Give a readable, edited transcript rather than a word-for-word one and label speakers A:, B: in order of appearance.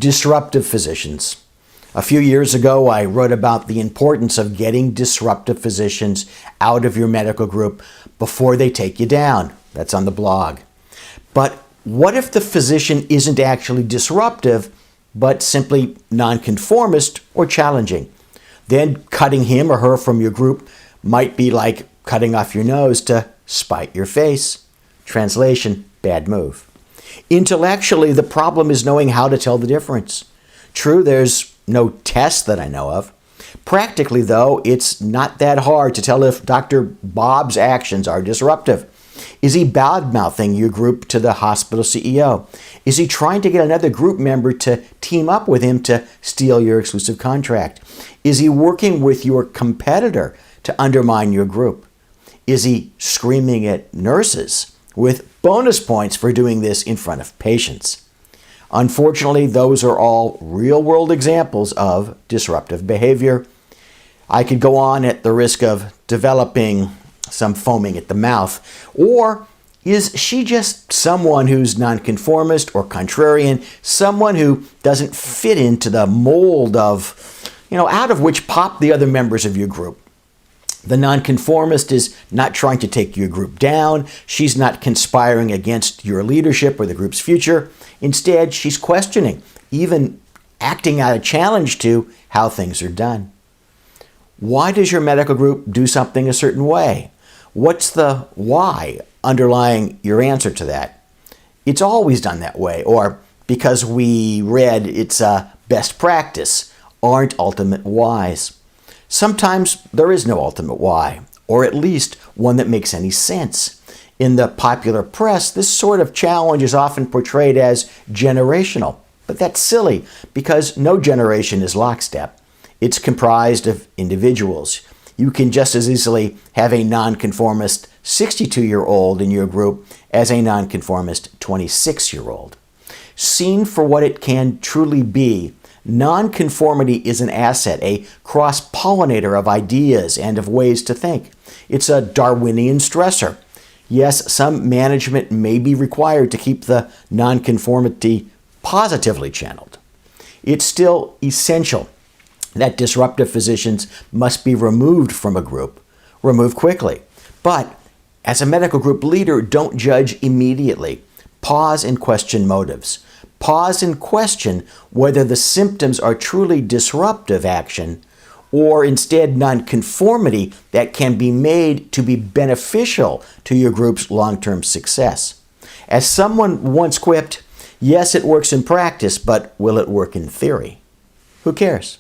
A: Disruptive physicians. A few years ago, I wrote about the importance of getting disruptive physicians out of your medical group before they take you down. That's on the blog. But what if the physician isn't actually disruptive, but simply nonconformist or challenging? Then cutting him or her from your group might be like cutting off your nose to spite your face. Translation, bad move. Intellectually, the problem is knowing how to tell the difference. True, there's no test that I know of. Practically, though, it's not that hard to tell if Dr. Bob's actions are disruptive. Is he bad-mouthing your group to the hospital CEO? Is he trying to get another group member to team up with him to steal your exclusive contract? Is he working with your competitor to undermine your group? Is he screaming at nurses with bonus points for doing this in front of patients? Unfortunately, those are all real-world examples of disruptive behavior. I could go on at the risk of developing some foaming at the mouth. Or is she just someone who's nonconformist or contrarian, someone who doesn't fit into the mold of, out of which pop the other members of your group? The nonconformist is not trying to take your group down. She's not conspiring against your leadership or the group's future. Instead, she's questioning, even acting out a challenge to how things are done. Why does your medical group do something a certain way? What's the why underlying your answer to that? It's always done that way, or because we read it's a best practice, aren't ultimate whys. Sometimes there is no ultimate why, or at least one that makes any sense. In the popular press, this sort of challenge is often portrayed as generational, but that's silly because no generation is lockstep. It's comprised of individuals. You can just as easily have a nonconformist 62-year-old in your group as a nonconformist 26-year-old. Seen for what it can truly be, nonconformity is an asset, a cross-pollinator of ideas and of ways to think. It's a Darwinian stressor. Yes, some management may be required to keep the nonconformity positively channeled. It's still essential that disruptive physicians must be removed from a group, removed quickly. But as a medical group leader, don't judge immediately. Pause and question motives. Pause and question whether the symptoms are truly disruptive action or instead nonconformity that can be made to be beneficial to your group's long-term success. As someone once quipped, yes, it works in practice, but will it work in theory? Who cares?